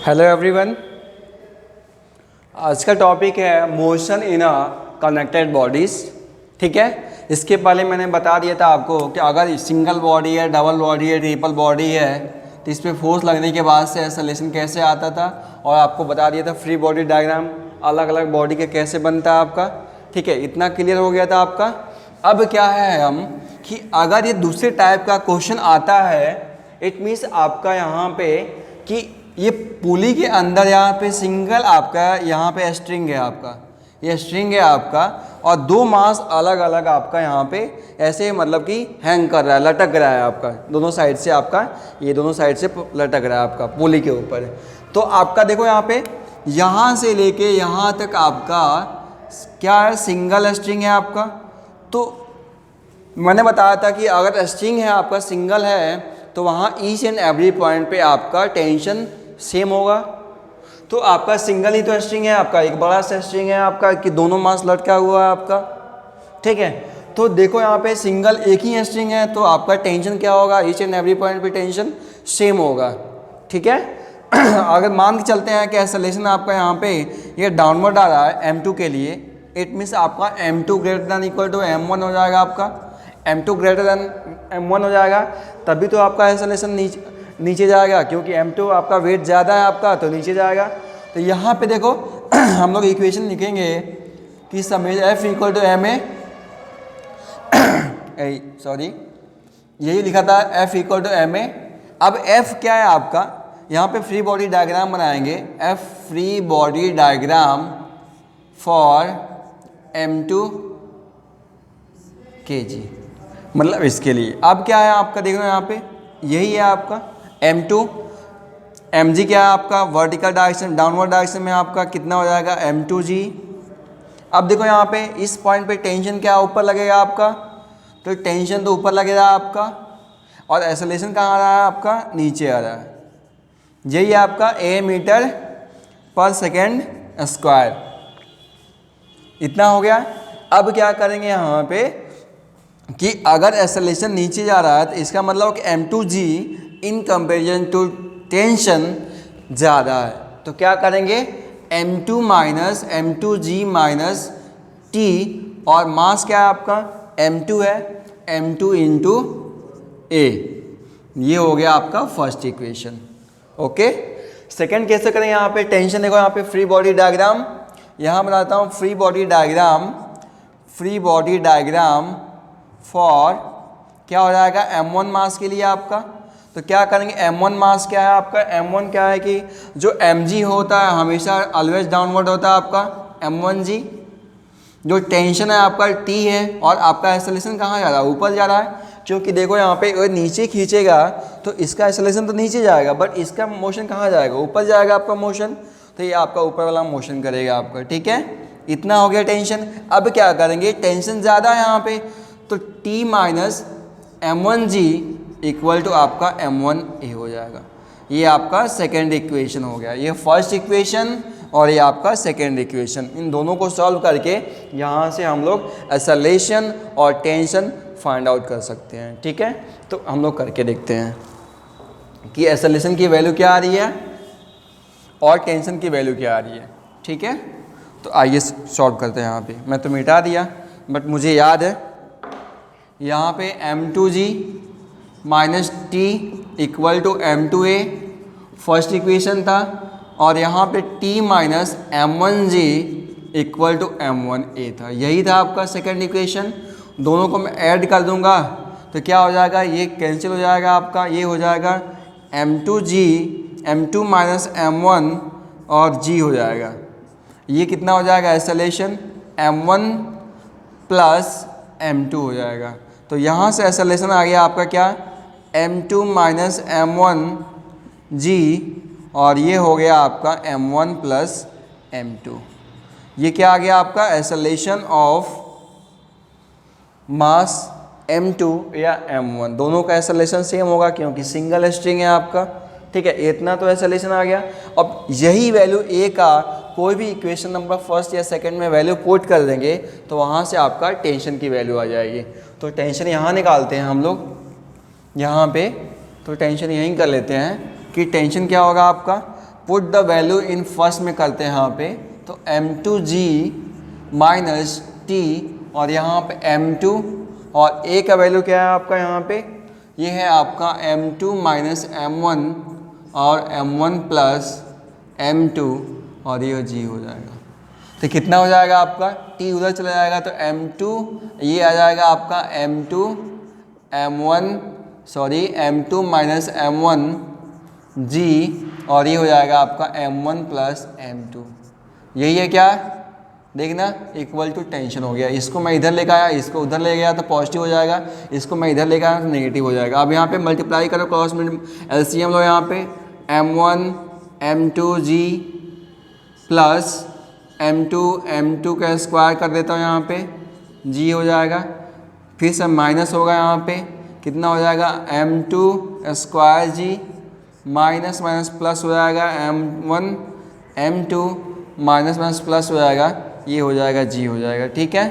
Hello everyone, आज का topic है motion in a connected bodies. ठीक है, इसके पहले मैंने बता दिया था आपको कि अगर सिंगल बॉडी है, डबल बॉडी है, ट्रिपल बॉडी है तो इस पर फोर्स लगने के बाद से एक्सेलरेशन कैसे आता था, और आपको बता दिया था फ्री बॉडी डायग्राम अलग अलग बॉडी के कैसे बनता है आपका। ठीक है, इतना क्लियर हो गया था आपका। अब क्या है हम कि अगर ये दूसरे टाइप का क्वेश्चन आता है, इट मीन्स आपका यहाँ पे कि ये पुली के अंदर यहाँ पे सिंगल आपका यहाँ पे स्ट्रिंग है, आपका ये स्ट्रिंग है आपका, और दो मास अलग अलग आपका यहाँ पे ऐसे मतलब कि हैंग कर रहा है, लटक रहा है आपका दोनों साइड से, आपका ये दोनों साइड से लटक रहा है आपका पुली के ऊपर। तो आपका देखो यहाँ पे यहाँ से लेके यहाँ तक आपका क्या है, सिंगल स्ट्रिंग है आपका। तो मैंने बताया था कि अगर स्ट्रिंग है आपका सिंगल है तो वहाँ ईच एंड एवरी पॉइंट पे आपका टेंशन सेम होगा। तो आपका सिंगल ही तो स्ट्रिंग है, आपका एक बड़ा सा स्ट्रिंग है आपका कि दोनों मास लटका हुआ है आपका। ठीक है, तो देखो यहाँ पे सिंगल एक ही स्ट्रिंग है तो आपका टेंशन क्या होगा, ईच एंड एवरी पॉइंट पे टेंशन सेम होगा। ठीक है अगर मान के चलते हैं कि एक्सेलरेशन आपका यहाँ पे ये डाउनवर्ड आ रहा है M2 के लिए, इट मीन्स आपका M2 greater than equal to M1 हो जाएगा, आपका M2 ग्रेटर दैन M1 हो जाएगा, तभी तो आपका एक्सेलरेशन नीचे जाएगा, क्योंकि M2 आपका वेट ज़्यादा है आपका तो नीचे जाएगा। तो यहाँ पे देखो हम लोग इक्वेशन लिखेंगे कि समेज F equal to M A sorry यही लिखा था, F equal to M A. अब F क्या है आपका, यहाँ पे फ्री बॉडी डायग्राम बनाएंगे, F free body diagram for M2 kg, मतलब इसके लिए। अब क्या है आपका, देखो यहाँ पे यही है आपका M2, mg क्या है आपका वर्टिकल डायरेक्शन, डाउनवर्ड डायरेक्शन में आपका कितना हो जाएगा M2g। अब देखो यहाँ पे इस पॉइंट पे टेंशन क्या ऊपर लगेगा आपका, तो टेंशन तो ऊपर लगेगा आपका, और एक्सेलरेशन कहाँ आ रहा है आपका, नीचे आ रहा है। यही आपका a मीटर पर सेकेंड स्क्वायर, इतना हो गया। अब क्या करेंगे यहाँ पे कि अगर एक्सेलरेशन नीचे जा रहा है तो इसका मतलब कि M2g in comparison to tension ज़्यादा है, तो क्या करेंगे M2 minus M2g minus T, और मास क्या है आपका M2 है, M2 इंटू A। ये हो गया आपका फर्स्ट इक्वेशन। ओके, सेकंड कैसे करेंगे, यहाँ पे टेंशन देखो, यहाँ पे फ्री बॉडी डायग्राम यहाँ बनाता हूँ, फ्री बॉडी डायग्राम फॉर क्या हो जाएगा M1 मास के लिए आपका। तो क्या करेंगे, M1 मास क्या है आपका, M1 क्या है कि जो mg होता है हमेशा ऑलवेज डाउनवर्ड होता है आपका M1g, जो टेंशन है आपका T है, और आपका एक्सेलरेशन कहाँ जा रहा है, ऊपर जा रहा है, क्योंकि देखो यहाँ पे अगर नीचे खींचेगा तो इसका एक्सेलरेशन तो नीचे जाएगा, बट इसका मोशन कहाँ जाएगा, ऊपर जाएगा आपका मोशन, तो ये आपका ऊपर वाला मोशन करेगा आपका। ठीक है, इतना हो गया टेंशन। अब क्या करेंगे, टेंशन ज़्यादा है यहाँ पे, तो T minus M1g equal to आपका M1a हो जाएगा। ये आपका सेकेंड इक्वेशन हो गया, ये फर्स्ट इक्वेशन और ये आपका सेकेंड इक्वेशन। इन दोनों को सॉल्व करके यहाँ से हम लोग एक्सेलरेशन और टेंशन फाइंड आउट कर सकते हैं। ठीक है, तो हम लोग करके देखते हैं कि एक्सेलरेशन की वैल्यू क्या आ रही है और टेंशन की वैल्यू क्या आ रही है। ठीक है, तो आइए सॉल्व करते हैं। यहाँ पे मैं तो मिटा दिया, बट मुझे याद है यहाँ पे M2g minus T equal to M2a first equation था, और यहाँ पे T minus M1g equal to M1a था, यही था आपका सेकंड इक्वेशन। दोनों को मैं ऐड कर दूंगा तो क्या हो जाएगा, ये कैंसिल हो जाएगा आपका, ये हो जाएगा M2 माइनस M1 और g हो जाएगा, ये कितना हो जाएगा एक्सेलरेशन M1 प्लस M2 हो जाएगा। तो यहाँ से एक्सेलरेशन आ गया आपका क्या, M2 माइनस M1g, और ये हो गया आपका M1 प्लस M2। ये क्या आ गया आपका एक्सेलरेशन ऑफ मास M2 या M1, दोनों का एक्सेलरेशन सेम होगा क्योंकि सिंगल स्ट्रिंग है आपका। ठीक है, इतना तो एक्सेलरेशन आ गया। अब यही वैल्यू A का कोई भी इक्वेशन नंबर फर्स्ट या सेकंड में वैल्यू पुट कर देंगे तो वहाँ से आपका टेंशन की वैल्यू आ जाएगी। तो टेंशन यहाँ निकालते हैं हम लोग यहाँ पे, तो टेंशन यहीं कर लेते हैं कि टेंशन क्या होगा आपका, put the value in first में करते हैं यहाँ पे, तो m2g माइनस टी और यहाँ पे m2 और a का वैल्यू क्या है आपका यहाँ पे, ये है आपका m2 माइनस m1 और m1 प्लस m2 और ये g हो जाएगा। तो कितना हो जाएगा आपका, t उधर चला जाएगा तो m2 ये आ जाएगा आपका m2 माइनस m1 g और ये हो जाएगा आपका m1 प्लस m2। यही है क्या, देखना इक्वल टू टेंशन हो गया। इसको मैं इधर लेकर आया, इसको उधर ले गया तो पॉजिटिव हो जाएगा, इसको मैं इधर लेकर आया तो नेगेटिव हो जाएगा। अब यहाँ पे मल्टीप्लाई करो, क्रॉस एलसीएम लो, यहाँ पे m1 m2g प्लस m2 का स्क्वायर कर देता हूँ, यहाँ पे g हो जाएगा, फिर से माइनस होगा, यहाँ पे कितना हो जाएगा m2 square g minus minus plus हो जाएगा m1 m2 minus minus plus हो जाएगा, ये हो जाएगा g हो जाएगा। ठीक है,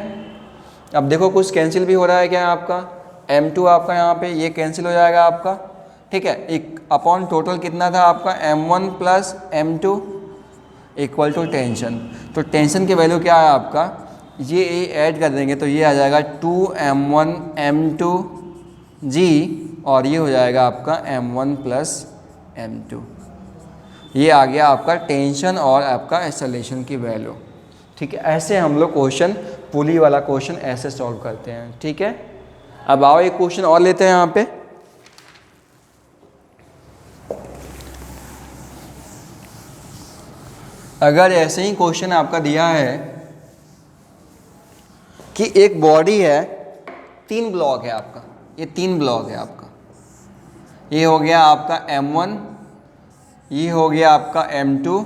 अब देखो कुछ कैंसिल भी हो रहा है क्या आपका, m2 आपका यहाँ पे ये कैंसिल हो जाएगा आपका। ठीक है, एक अपॉन टोटल कितना था आपका m1 plus m2 equal to tension. तो टेंशन की वैल्यू क्या है आपका, ये ऐड कर देंगे तो ये आ जाएगा 2m1 m2g और ये हो जाएगा आपका m1 प्लस m2। ये आ गया आपका टेंशन और आपका एक्सेलरेशन की वैल्यू। ठीक है, ऐसे हम लोग क्वेश्चन, पुली वाला क्वेश्चन ऐसे सॉल्व करते हैं। ठीक है, अब आओ एक क्वेश्चन और लेते हैं यहाँ पे। अगर ऐसे ही क्वेश्चन आपका दिया है कि एक बॉडी है, 3 ब्लॉक है आपका, ये 3 ब्लॉक है आपका, ये हो गया आपका m1, ये हो गया आपका m2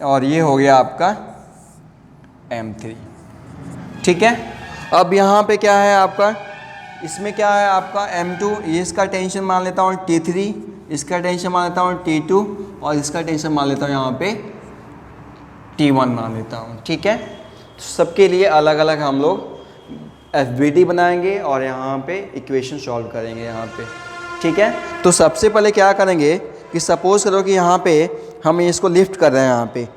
और ये हो गया आपका m3। ठीक है, अब यहाँ पे क्या है आपका, इसमें क्या है आपका m2, ये इसका टेंशन मान लेता हूँ T3, इसका टेंशन मान लेता हूँ T2 और इसका टेंशन मान लेता हूँ यहाँ पे T1 मान लेता हूँ। ठीक है, तो सबके लिए अलग अलग हम लोग FBD बनाएंगे और यहाँ पे इक्वेशन सॉल्व करेंगे यहाँ पे। ठीक है, तो सबसे पहले क्या करेंगे कि सपोज करो कि यहाँ पे हम इसको लिफ्ट कर रहे हैं यहाँ पे।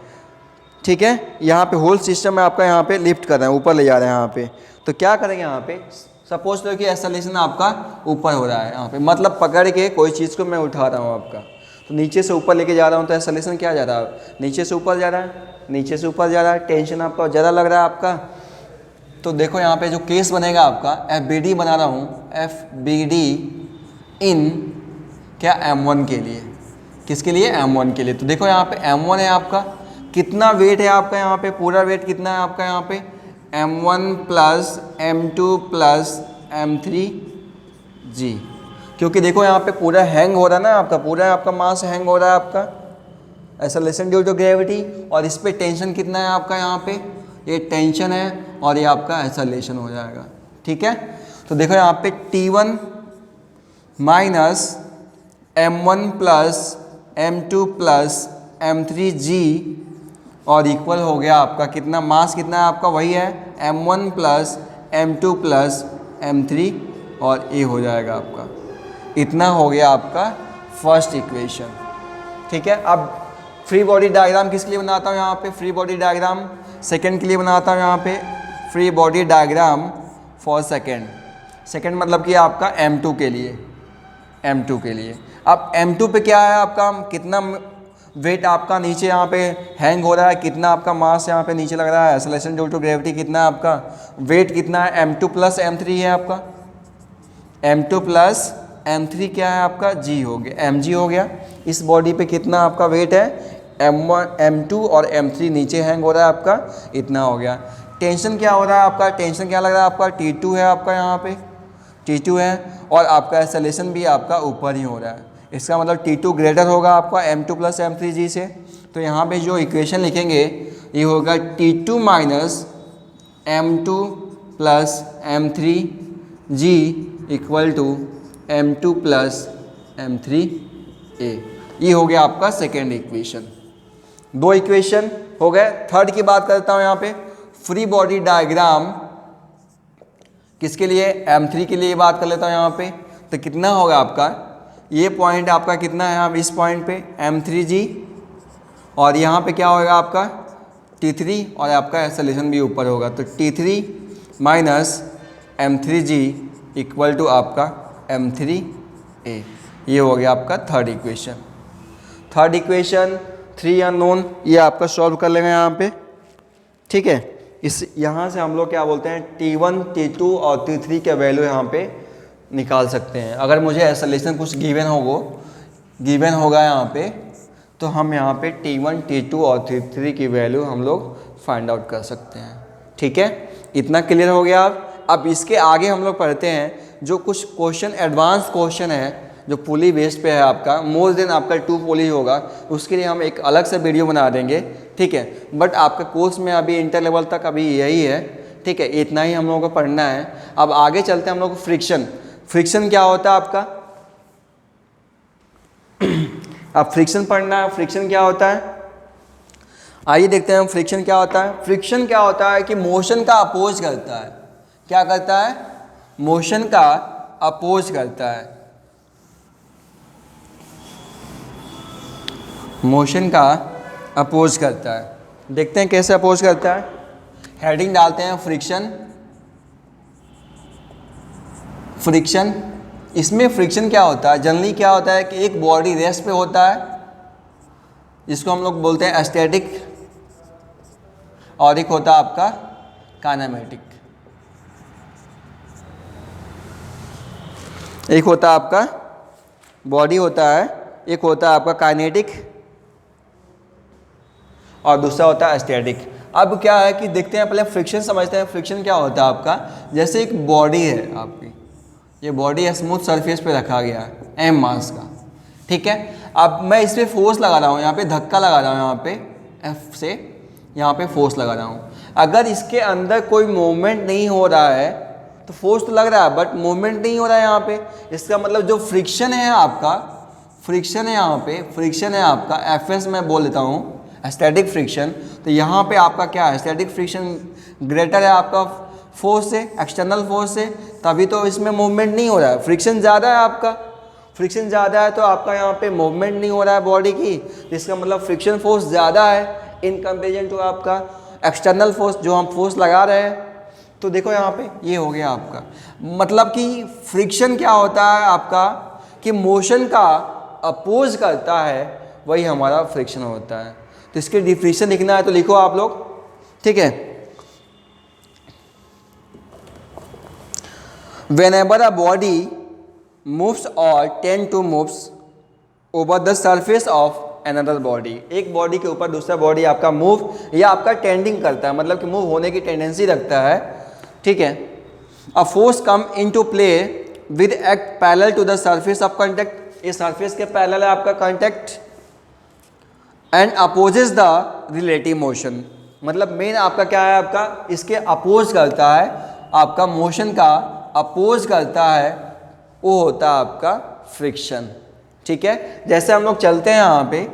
ठीक है, यहाँ पे होल सिस्टम में आपका यहाँ पे लिफ्ट कर रहे हैं, ऊपर ले जा रहे हैं यहाँ पे। तो क्या करेंगे यहाँ पे, सपोज करो कि एक्सेलरेशन आपका ऊपर हो रहा है यहाँ पे, मतलब पकड़ के कोई चीज़ को मैं उठा रहा हूँ आपका, तो नीचे से ऊपर लेके जा रहा हूँ, तो एक्सेलरेशन क्या जा रहा है, नीचे से ऊपर जा रहा है, नीचे से ऊपर जा रहा है, टेंशन आपका ज़्यादा लग रहा है आपका। तो देखो यहाँ पे जो केस बनेगा आपका, FBD बना रहा हूँ, FBD इन क्या m1 के लिए, किसके लिए, m1 के लिए। तो देखो यहाँ पे m1 है आपका, कितना वेट है आपका यहाँ पे, पूरा वेट कितना है आपका यहाँ पे, m1 plus m2 plus m3g। क्योंकि देखो यहाँ पे पूरा हैंग हो रहा है ना आपका, पूरा आपका मास हैंग हो रहा है आपका, एक्सेलरेशन ड्यू टू ग्रेविटी, और इस पे टेंशन कितना है आपका यहाँ पे, ये टेंशन है और ये आपका एक्सेलरेशन हो जाएगा। ठीक है, तो देखो यहाँ पे T1 minus m1 plus m2 plus m3g और इक्वल हो गया आपका कितना, मास कितना है आपका, वही है m1 plus m2 plus m3 और ये हो जाएगा आपका, इतना हो गया आपका फर्स्ट इक्वेशन। ठीक है, अब फ्री बॉडी डायग्राम किसके लिए बनाता हूँ यहाँ पे, फ्री बॉडी डायग्राम सेकंड के लिए बनाता हूँ यहाँ पे, free body diagram for second मतलब कि आपका m2 के लिए, m2 के लिए। अब m2 पे क्या है आपका, कितना वेट आपका नीचे यहाँ पे हैंग हो रहा है, कितना आपका मास यहाँ पे नीचे लग रहा है, एक्सेलरेशन ड्यू टू ग्रेविटी कितना है आपका, वेट कितना है, m2 प्लस m3 है आपका, m2 प्लस m3 क्या है आपका, g हो गया, mg हो गया। इस बॉडी पे कितना आपका वेट है, m1 m2 और m3 नीचे हैंग हो रहा है आपका, इतना हो गया। टेंशन क्या हो रहा है आपका, टेंशन क्या लग रहा है आपका, T2 है आपका, यहाँ पे T2 है और आपका एक्सेलरेशन भी आपका ऊपर ही हो रहा है, इसका मतलब T2 ग्रेटर होगा आपका m2 प्लस m3g से। तो यहाँ पे जो इक्वेशन लिखेंगे ये होगा T2 minus m2 plus m3g equal to m2 plus m3a। ये हो गया आपका सेकेंड इक्वेशन। 2 इक्वेशन हो गए। थर्ड की बात करता हूँ यहाँ पे, फ्री बॉडी डायग्राम किसके लिए, m3 के लिए बात कर लेता हूँ यहाँ पे। तो कितना होगा आपका, ये पॉइंट आपका कितना है, अब इस पॉइंट पे m3g और यहाँ पे क्या होगा आपका T3 और आपका एक्सेलरेशन भी ऊपर होगा, तो T3 minus M3G equal to आपका M3A। ये हो गया आपका third equation. Third equation 3 unknown, ये आपका सॉल्व कर लेंगे यहाँ पे, ठीक है। इस यहाँ से हम लोग क्या बोलते हैं T1 T2 और T3 के वैल्यू यहाँ पे निकाल सकते हैं। अगर मुझे एक्सेलरेशन कुछ गिवन होगा यहाँ पे, तो हम यहाँ पे T1 T2 और T3 की वैल्यू हम लोग फाइंड आउट कर सकते हैं, ठीक है। इतना क्लियर हो गया। अब इसके आगे हम लोग पढ़ते हैं जो कुछ क्वेश्चन एडवांस क्वेश्चन है जो पुली बेस्ड पे है आपका, मोर देन आपका 2 पुली होगा, उसके लिए हम एक अलग से वीडियो बना देंगे, ठीक है। बट आपका कोर्स में अभी इंटर लेवल तक अभी यही है, ठीक है। इतना ही हम लोगों को पढ़ना है। अब आगे चलते हैं हम लोग फ्रिक्शन। फ्रिक्शन क्या होता है आपका अब फ्रिक्शन पढ़ना है। फ्रिक्शन क्या होता है, आइए देखते हैं फ्रिक्शन क्या होता है। फ्रिक्शन क्या होता है कि मोशन का अपोज करता है। क्या करता है? मोशन का अपोज करता है। मोशन का अपोज करता है। देखते हैं कैसे अपोज करता है। हेडिंग डालते हैं फ्रिक्शन। फ्रिक्शन, इसमें फ्रिक्शन क्या होता है, जनरली क्या होता है कि एक बॉडी रेस्ट पे होता है, जिसको हम लोग बोलते हैं स्टैटिक, और एक होता है आपका काइनेमेटिक। एक होता है आपका बॉडी होता है, एक होता है आपका काइनेटिक और दूसरा होता है स्टैटिक। अब क्या है कि देखते हैं, पहले फ्रिक्शन समझते हैं। फ्रिक्शन क्या होता है आपका, जैसे एक बॉडी है आपकी, ये बॉडी स्मूथ सरफेस पे रखा गया है एम मास का, ठीक है। अब मैं इस पर फोर्स लगा रहा हूँ, यहाँ पे धक्का लगा रहा हूँ, यहाँ पे एफ से यहाँ पे फोर्स लगा रहा हूँ। अगर इसके अंदर कोई मूवमेंट नहीं हो रहा है तो फोर्स तो लग रहा है बट मूवमेंट नहीं हो रहा है यहाँ पे, इसका मतलब जो फ्रिक्शन है आपका, फ्रिक्शन है यहाँ पे, फ्रिक्शन है आपका एफ एस मैं बोल देता हूँ स्टैटिक फ्रिक्शन। तो यहाँ पे आपका क्या है, स्टैटिक फ्रिक्शन ग्रेटर है आपका फोर्स से, एक्सटर्नल फोर्स से, तभी तो इसमें मूवमेंट नहीं हो रहा है। फ्रिक्शन ज़्यादा है आपका, फ्रिक्शन ज़्यादा है तो आपका यहाँ पे मूवमेंट नहीं हो रहा है बॉडी की, इसका मतलब फ्रिक्शन फोर्स ज़्यादा है इन कंपेरिजन टू आपका एक्सटर्नल फोर्स जो हम फोर्स लगा रहे हैं। तो देखो यहाँ पे ये हो गया आपका, मतलब कि फ्रिक्शन क्या होता है आपका कि मोशन का अपोज करता है, वही हमारा फ्रिक्शन होता है। तो इसके डिफिनेशन लिखना है तो लिखो आप लोग, ठीक है। Whenever a body moves or tend to moves over the surface of another body, एक बॉडी के ऊपर दूसरा बॉडी आपका मूव या आपका टेंडिंग करता है, मतलब कि मूव होने की टेंडेंसी रखता है, ठीक है। A force come into play with act parallel to the surface of contact, ये सरफेस के पैरेलल है आपका contact, and opposes the relative motion, मतलब मेन आपका क्या है, आपका इसके अपोज करता है, आपका मोशन का अपोज करता है, वो होता है आपका फ्रिक्शन, ठीक है। जैसे हम लोग चलते हैं यहाँ पे,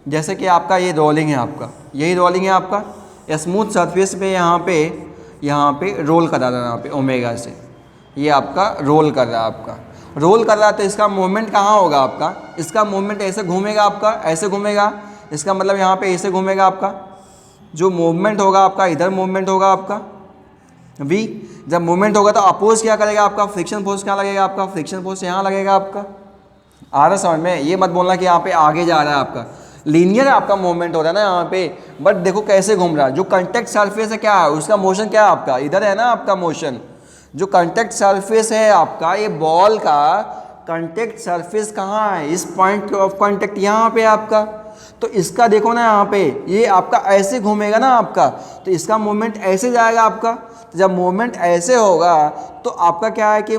जैसे कि आपका ये रोलिंग है, आपका यही रोलिंग है आपका स्मूथ सरफेस पे, यहाँ पे रोल कर रहा है, यहाँ पे ओमेगा से ये आपका रोल कर रहा है, आपका रोल कर रहा है। तो इसका मूवमेंट कहाँ होगा आपका, इसका मूवमेंट ऐसे घूमेगा आपका, ऐसे घूमेगा, इसका मतलब यहाँ पे ऐसे घूमेगा आपका, जो मूवमेंट होगा आपका इधर मूवमेंट होगा आपका V, जब मूवमेंट होगा तो अपोज क्या करेगा आपका, फ्रिक्शन फोर्स क्या लगेगा आपका, फ्रिक्शन फोर्स यहाँ लगेगा आपका। आ रहा समझ में, ये मत बोलना कि यहाँ पे आगे जा रहा है आपका, लीनियर आपका मूवमेंट हो रहा है ना यहाँ पे, बट देखो कैसे घूम रहा है। जो कांटेक्ट सरफेस है क्या है, उसका मोशन क्या है आपका, इधर है ना आपका मोशन। जो कांटेक्ट सरफेस है आपका, ये बॉल का कांटेक्ट सरफेस कहाँ है, इस पॉइंट ऑफ कांटेक्ट यहाँ पे आपका। तो इसका देखो ना यहाँ पे, ये आपका ऐसे घूमेगा ना आपका, तो इसका मूवमेंट ऐसे जाएगा आपका। तो जब मूवमेंट ऐसे होगा तो आपका क्या है कि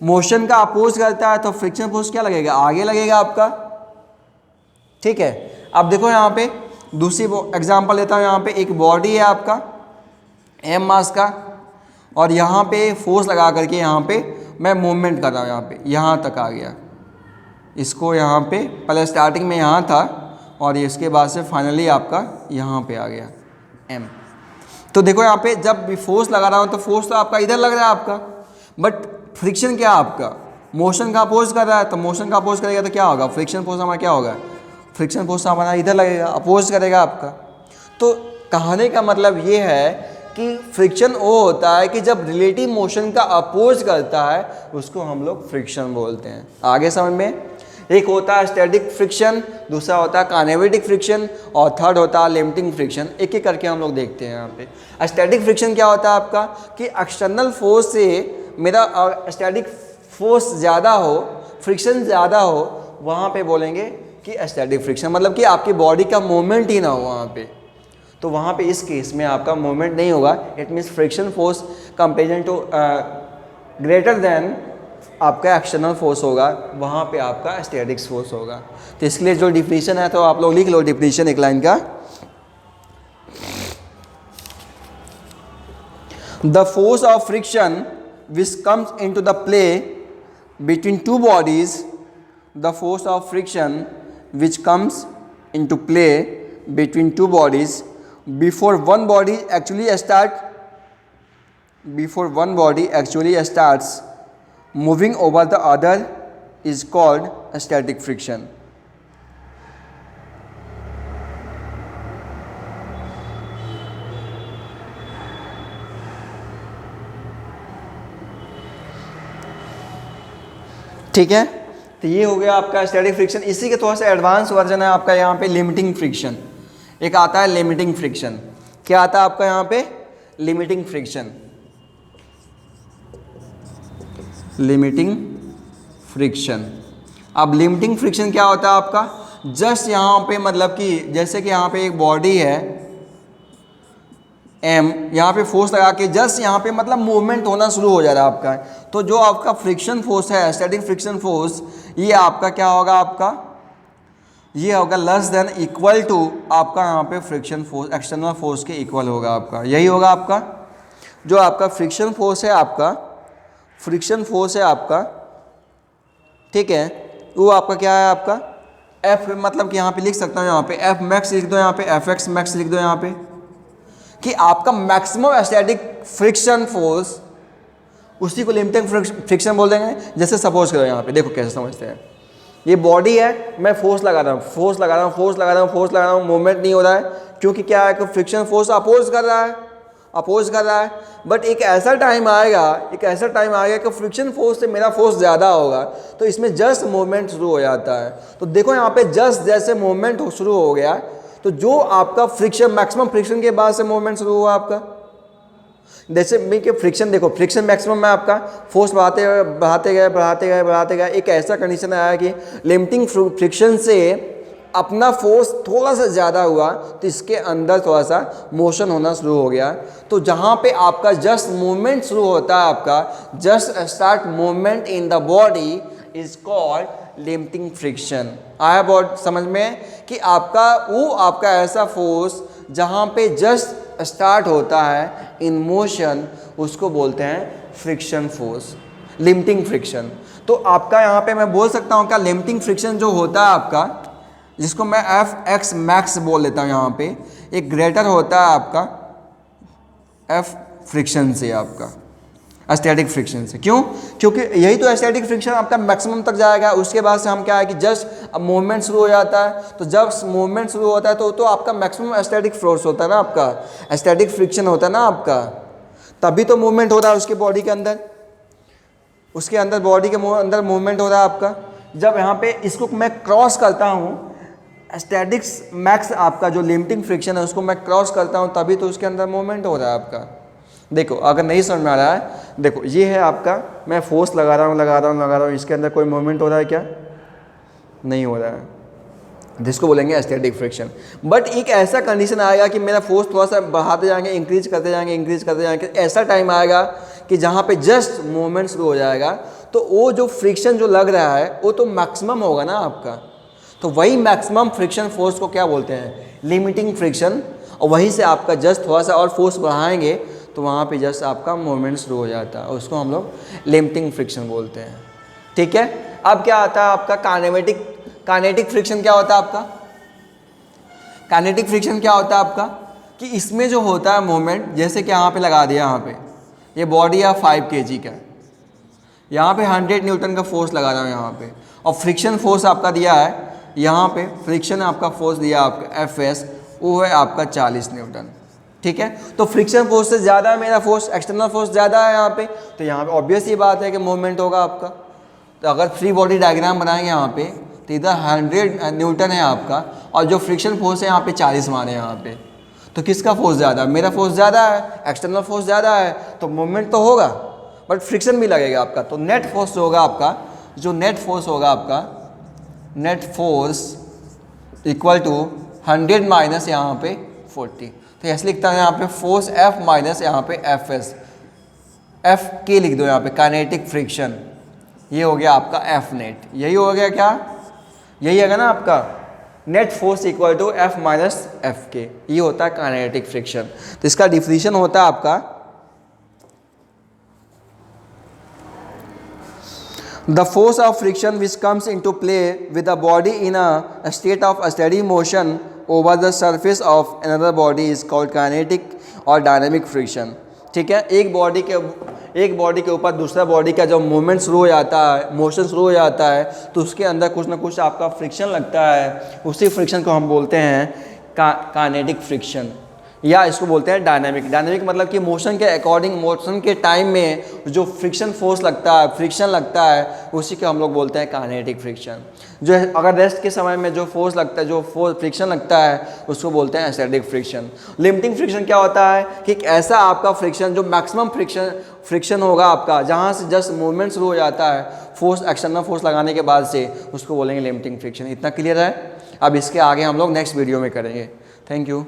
मोशन का अपोज करता है, तो फ्रिक्शन फोर्स क्या लगेगा, आगे लगेगा आपका, ठीक है। अब देखो यहाँ पे दूसरी एग्जांपल लेता हूँ। यहाँ पे एक बॉडी है आपका एम मास का, और यहाँ पे फोर्स लगा करके यहाँ पे मैं मूवमेंट कर रहा हूँ, यहाँ पे यहाँ तक आ गया, इसको यहाँ पे पहले स्टार्टिंग में यहाँ था और इसके बाद से फाइनली आपका यहाँ पे आ गया एम। तो देखो यहाँ पे जब भी फोर्स लगा रहा हूँ तो फोर्स तो आपका इधर लग रहा है आपका, बट फ्रिक्शन क्या आपका मोशन का अपोज कर रहा है, तो मोशन का अपोज करेगा तो क्या होगा, फ्रिक्शन फोर्स हमारा क्या होगा, फ्रिक्शन फोर्स हमारा इधर लगेगा, अपोज करेगा आपका। तो कहने का मतलब ये है कि फ्रिक्शन वो होता है कि जब रिलेटिव मोशन का अपोज करता है उसको हम लोग फ्रिक्शन बोलते हैं। आगे समझ में? एक होता है स्टैटिक फ्रिक्शन, दूसरा होता है काइनेमेटिक फ्रिक्शन, और थर्ड होता है लिमिटिंग फ्रिक्शन। एक एक करके हम लोग देखते हैं यहाँ पे। स्टैटिक फ्रिक्शन क्या होता है आपका कि एक्सटर्नल फोर्स से मेरा स्टैटिक फोर्स ज़्यादा हो, फ्रिक्शन ज़्यादा हो, वहाँ पे बोलेंगे कि स्टैटिक फ्रिक्शन, मतलब कि आपकी बॉडी का मूवमेंट ही ना हो वहाँ पे। तो वहाँ पे इस केस में आपका मूवमेंट नहीं होगा। It means friction force comparison to greater than आपका एक्सटर्नल फोर्स होगा, वहाँ पे आपका स्टैटिक फोर्स होगा। तो इसके लिए जो डिफिनीशन है तो आप लोग लिख लो डिफिनीशन एक लाइन का। The force of friction which comes into the play between two bodies, the force of friction which comes into play between two bodies before one body actually starts moving over the other is called static friction. ठीक है, तो ये हो गया आपका static friction. इसी के थोड़ा सा एडवांस वर्जन है आपका यहाँ पे लिमिटिंग फ्रिक्शन। एक आता है लिमिटिंग फ्रिक्शन। क्या आता है आपका यहाँ पे? Limiting friction. Limiting friction. अब लिमिटिंग फ्रिक्शन क्या होता है आपका? जस्ट यहाँ पे मतलब कि जैसे कि यहाँ पे एक बॉडी है एम, यहाँ पे फोर्स लगा के जस्ट यहाँ पे मतलब मूवमेंट होना शुरू हो जा रहा है आपका। तो जो आपका फ्रिक्शन फोर्स है, स्टैटिक फ्रिक्शन फोर्स, ये आपका क्या होगा? आपका ये होगा लेस देन इक्वल टू आपका यहाँ पे फ्रिक्शन फोर्स, एक्सटर्नल फोर्स के इक्वल होगा आपका। यही होगा आपका जो आपका फ्रिक्शन फोर्स है, आपका फ्रिक्शन फोर्स है आपका, ठीक है, वो आपका क्या है? आपका एफ, मतलब कि यहाँ पे लिख सकता हूँ, यहाँ पे एफ मैक्स लिख दो, यहाँ पे एफ एक्स मैक्स लिख दो, यहाँ पे कि आपका मैक्सिमम स्टैटिक फ्रिक्शन फोर्स, उसी को लिमिटिंग फ्रिक्शन बोल देंगे। जैसे सपोज करो यहाँ पे, देखो कैसे समझते हैं। ये बॉडी है, मैं फोर्स लगा रहा हूँ, मूवमेंट नहीं हो रहा है, क्योंकि क्या है कि फ्रिक्शन फोर्स अपोज कर रहा है। बट एक ऐसा टाइम आएगा कि फ्रिक्शन फोर्स से मेरा फोर्स ज़्यादा होगा, तो इसमें जस्ट मूवमेंट शुरू हो जाता है। तो देखो यहाँ पे जस्ट जैसे मूवमेंट शुरू हो गया, तो जो आपका फ्रिक्शन, मैक्सिमम फ्रिक्शन के बाद से मूवमेंट शुरू हुआ आपका। जैसे मैं कि फ्रिक्शन देखो, फ्रिक्शन मैक्सिमम में आपका फोर्स बढ़ाते गए, एक ऐसा कंडीशन आया कि लिमिटिंग फ्रिक्शन से अपना फोर्स थोड़ा सा ज़्यादा हुआ, तो इसके अंदर थोड़ा सा मोशन होना शुरू हो गया। तो जहाँ पे आपका जस्ट मूवमेंट शुरू होता है, आपका just start movement in the body is called limiting friction. आया बहुत समझ में कि आपका ऐसा फोर्स जहाँ पे जस्ट स्टार्ट होता है इन मोशन, उसको बोलते हैं फ्रिक्शन फोर्स, लिमिटिंग फ्रिक्शन। तो आपका यहाँ पे मैं बोल सकता हूँ क्या, लिमिटिंग फ्रिक्शन जो होता है आपका, जिसको मैं एफ एक्स मैक्स बोल देता हूँ, यहाँ पे एक ग्रेटर होता है आपका एफ फ्रिक्शन से, आपका स्टैटिक फ्रिक्शन से। क्यों? क्योंकि यही तो स्टैटिक फ्रिक्शन आपका मैक्सिमम तक जाएगा। उसके बाद से हम क्या है कि जस्ट मूवमेंट शुरू हो जाता है, तो जब मूवमेंट शुरू होता है तो आपका मैक्सिमम स्टैटिक फोर्स होता है ना, आपका स्टैटिक फ्रिक्शन होता है ना आपका, तभी तो मूवमेंट हो रहा है उसके बॉडी के अंदर, बॉडी के अंदर मूवमेंट हो रहा है आपका। जब यहाँ पे इसको मैं क्रॉस करता हूँ, स्टैटिक्स मैक्स आपका जो लिमिटिंग फ्रिक्शन है उसको मैं क्रॉस करता हूँ, तभी तो उसके अंदर मूवमेंट हो रहा है आपका। देखो अगर नहीं समझ में आ रहा है, देखो ये है आपका, मैं फोर्स लगा रहा हूँ, इसके अंदर कोई मूवमेंट हो रहा है क्या? नहीं हो रहा है, जिसको बोलेंगे स्टैटिक फ्रिक्शन। बट एक ऐसा कंडीशन आएगा कि मेरा फोर्स थोड़ा सा बढ़ाते जाएंगे, इंक्रीज करते जाएंगे, ऐसा टाइम आएगा कि जहाँ पे जस्ट मूवमेंट शुरू हो जाएगा, तो वो जो फ्रिक्शन जो लग रहा है वो तो मैक्सिमम होगा ना आपका। तो वही मैक्सिमम फ्रिक्शन फोर्स को क्या बोलते हैं? Limiting friction. और वहीं से आपका जस्ट थोड़ा सा और फोर्स बढ़ाएंगे तो वहाँ पे जस्ट आपका मूवमेंट शुरू हो जाता है, उसको हम लोग लिमिटिंग फ्रिक्शन बोलते हैं। ठीक है, अब क्या आता है आपका काइनेटिक फ्रिक्शन। क्या होता है आपका काइनेटिक फ्रिक्शन? क्या होता है आपका कि इसमें जो होता है मूवमेंट, जैसे कि यहाँ पे लगा दिया, यहाँ पे ये बॉडी है 5 kg का, यहाँ पे 100 न्यूटन का फोर्स लगा रहा हूँ यहाँ पे, और फ्रिक्शन फोर्स आपका दिया है यहाँ पे फ्रिक्शन आपका फोर्स दिया आपका Fs, वो है आपका 40 न्यूटन। ठीक है, तो फ्रिक्शन फोर्स से ज़्यादा है मेरा फोर्स, एक्सटर्नल फोर्स ज़्यादा है यहाँ पे, तो यहाँ पे ऑब्वियस ही बात है कि मूवमेंट होगा आपका। तो अगर फ्री बॉडी डायग्राम बनाएंगे यहाँ पे, तो इधर 100 न्यूटन है आपका और जो फ्रिक्शन फोर्स है यहाँ पे 40 मान है यहाँ पे, तो किसका फोर्स ज़्यादा है? मेरा फोर्स ज़्यादा है, एक्सटर्नल फोर्स ज़्यादा है, तो मूवमेंट तो होगा बट फ्रिक्शन भी लगेगा आपका। तो नेट फोर्स होगा आपका, जो नेट फोर्स होगा आपका, net force equal to 100 minus यहाँ पे 40। तो ऐसे लिखता है यहाँ पे फोर्स F माइनस यहाँ पे Fs, F के लिख दो यहाँ पे, काइनेटिक फ्रिक्शन। ये हो गया आपका F नेट, यही हो गया क्या, यही है ना आपका net force equal to F minus F के, ये होता है काइनेटिक फ्रिक्शन। तो इसका डिफिनीशन होता है आपका the force of friction which comes into play with the body in a state of steady motion over the surface of another body is called kinetic और डायनेमिक फ्रिक्शन। ठीक है, एक body के ऊपर दूसरा बॉडी का जब मूवमेंट शुरू हो जाता है, मोशन शुरू हो जाता है, तो उसके अंदर कुछ ना कुछ आपका फ्रिक्शन लगता है, उसी फ्रिक्शन को हम बोलते हैं काइनेटिक फ्रिक्शन, या इसको बोलते हैं डायनामिक। डायनामिक मतलब कि मोशन के अकॉर्डिंग, मोशन के टाइम में जो फ्रिक्शन फोर्स लगता है, फ्रिक्शन लगता है, उसी को हम लोग बोलते हैं काइनेटिक फ्रिक्शन। जो अगर रेस्ट के समय में जो फोर्स लगता है, जो फोर्स फ्रिक्शन लगता है, उसको बोलते हैं स्टैटिक फ्रिक्शन। लिमिटिंग फ्रिक्शन क्या होता है कि एक ऐसा आपका फ्रिक्शन जो मैक्सिमम फ्रिक्शन होगा आपका, जहाँ से जस्ट मूवमेंट शुरू हो जाता है फोर्स, एक्सटर्नल फोर्स लगाने के बाद से, उसको बोलेंगे लिमिटिंग फ्रिक्शन। इतना क्लियर है? अब इसके आगे हम लोग नेक्स्ट वीडियो में करेंगे। Thank you.